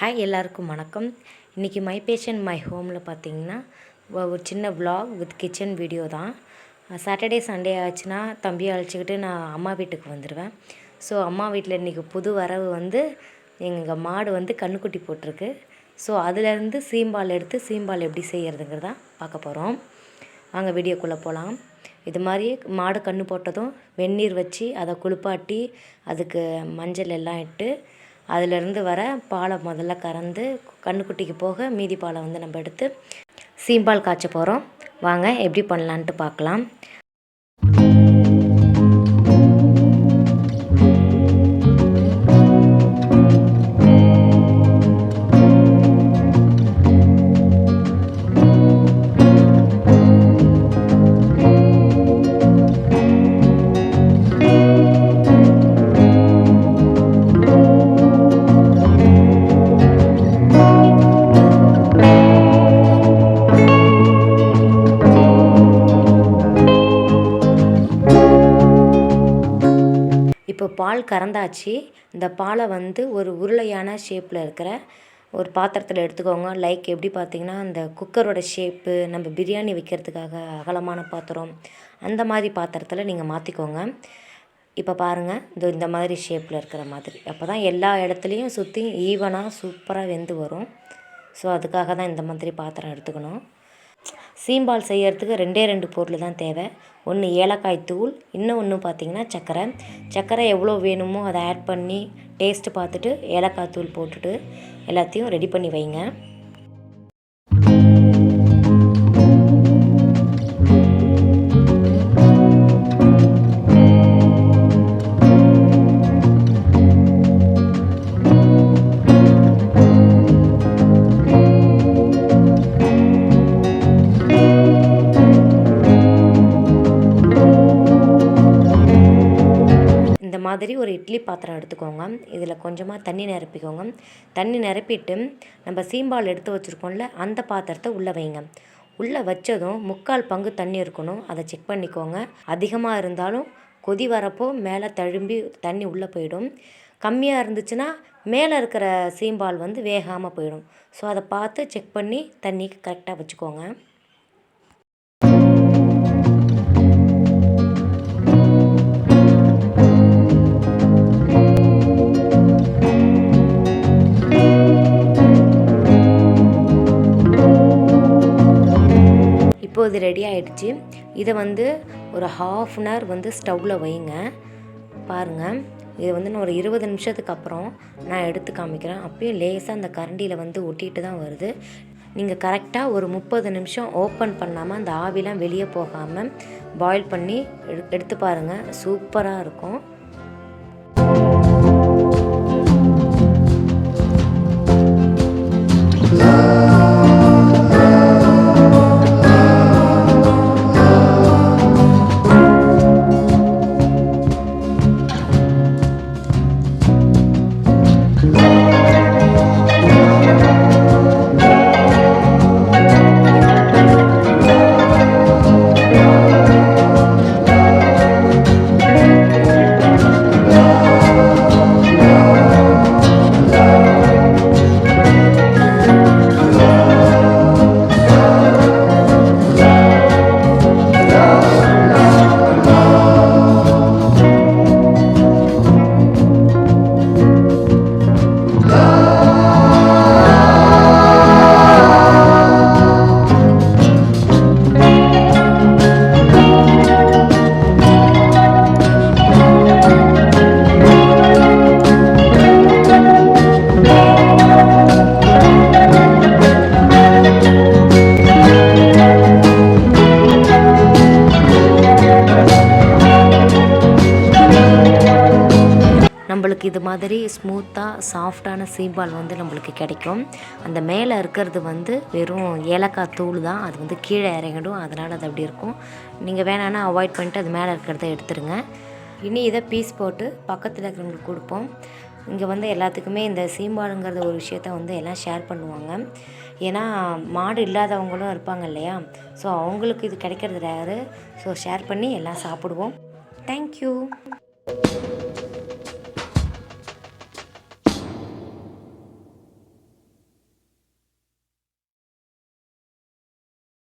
Hi எல்லாருக்கும் வணக்கம். இன்றைக்கி மை பேஷன் மை ஹோமில் பார்த்திங்கன்னா ஒரு சின்ன vlog வித் கிச்சன் வீடியோ தான். சாட்டர்டே சண்டே ஆச்சுன்னா தம்பியை அழைச்சிக்கிட்டு நான் அம்மா வீட்டுக்கு வந்துடுவேன். ஸோ அம்மா வீட்டில் இன்றைக்கி புது வரவு வந்து எங்கள் மாடு வந்து கன்றுக்குட்டி போட்டிருக்கு. ஸோ அதிலேருந்து சீம்பால் எடுத்து சீம்பால் எப்படி செய்கிறதுங்கிறத பார்க்க போகிறோம். வாங்க வீடியோக்குள்ளே போகலாம். இது மாதிரி மாடு கன்று போட்டதும் வெந்நீர் வச்சு அதை குளிப்பாட்டி அதுக்கு மஞ்சள் எல்லாம் இட்டு அதிலிருந்து வர பாலை முதல்ல கறந்து கன்றுக்குட்டிக்கு போக மீதி பாலை வந்து நம்ம எடுத்து சீம்பால் காய்ச்ச போகிறோம். வாங்க எப்படி பண்ணலான்ட்டு பார்க்கலாம். இப்போ பால் கறந்தாச்சு. இந்த பாலை வந்து ஒரு உருளையான ஷேப்பில் இருக்கிற ஒரு பாத்திரத்தில் எடுத்துக்கோங்க. லைக் எப்படி பார்த்திங்கன்னா அந்த குக்கரோட ஷேப்பு, நம்ம பிரியாணி வைக்கிறதுக்காக அகலமான பாத்திரம், அந்த மாதிரி பாத்திரத்தில் நீங்கள் மாற்றிக்கோங்க. இப்போ பாருங்கள், இந்த மாதிரி ஷேப்பில் இருக்கிற மாதிரி. அப்போ தான் எல்லா இடத்துலையும் சுற்றி ஈவனாக சூப்பராக வெந்து வரும். ஸோ அதுக்காக தான் இந்த மாதிரி பாத்திரம் எடுத்துக்கணும். சீம்பால் செய்கிறதுக்கு 2 பொருள் தான் தேவை. ஒன்று ஏலக்காய் தூள், இன்னொன்று பார்த்திங்கன்னா சர்க்கரை எவ்வளோ வேணுமோ அதை ஆட் பண்ணி டேஸ்ட்டு பார்த்துட்டு ஏலக்காய் தூள் போட்டுட்டு எல்லாத்தையும் ரெடி பண்ணி வைங்க. இந்த மாதிரி ஒரு இட்லி பாத்திரம் எடுத்துக்கோங்க. இதில் கொஞ்சமாக தண்ணி நிரப்பிக்கோங்க. தண்ணி நிரப்பிட்டு நம்ம சீம்பால் எடுத்து வச்சுருக்கோம்ல அந்த பாத்திரத்தை உள்ளே வைங்க. உள்ளே வச்சதும் 3/4 பங்கு தண்ணி இருக்கணும். அதை செக் பண்ணிக்கோங்க. அதிகமாக இருந்தாலும் கொதி வரப்போ மேலே தழும்பி தண்ணி உள்ளே போயிடும். கம்மியாக இருந்துச்சுன்னா மேலே இருக்கிற சீம்பால் வந்து வேகாமல் போயிடும். ஸோ அதை பார்த்து செக் பண்ணி தண்ணி கரெக்டாக வச்சுக்கோங்க. இப்போது இது ரெடி ஆகிடுச்சு. இதை வந்து ஒரு 1/2 அன் ஹவர் வந்து ஸ்டவ்வில் வைங்க. பாருங்கள், இது வந்து நான் ஒரு 20 நிமிஷத்துக்கு அப்புறம் நான் எடுத்து காமிக்கிறேன். அப்பயும் லேசாக அந்த கரண்டியில் வந்து ஒட்டிகிட்டு தான் வருது. நீங்கள் கரெக்டாக ஒரு 30 நிமிஷம் ஓப்பன் பண்ணாமல் அந்த ஆவிலாம் வெளியே போகாமல் பாயில் பண்ணி எடுத்து பாருங்கள். சூப்பராக இருக்கும். நம்மளுக்கு இது மாதிரி ஸ்மூத்தாக சாஃப்டான சீம்பால் வந்து நம்மளுக்கு கிடைக்கும். அந்த மேலே இருக்கிறது வந்து வெறும் ஏலக்காய் தூள் தான். அது வந்து கீழே இறங்கிடும். அதனால் அது அப்படி இருக்கும். நீங்கள் வேணான்னா அவாய்ட் பண்ணிட்டு அது மேலே இருக்கிறத எடுத்துருங்க. இனி இதை பீஸ் போட்டு பக்கத்தில் இருக்கிறவங்களுக்கு கொடுப்போம். இங்கே வந்து எல்லாத்துக்குமே இந்த சீம்பாலுங்கிறத ஒரு விஷயத்த வந்து எல்லாம் ஷேர் பண்ணுவாங்க. ஏன்னா மாடு இல்லாதவங்களும் இருப்பாங்க இல்லையா. ஸோ அவங்களுக்கு இது கிடைக்கிறது ரேரு. ஸோ ஷேர் பண்ணி எல்லாம் சாப்பிடுவோம். தேங்க்யூ.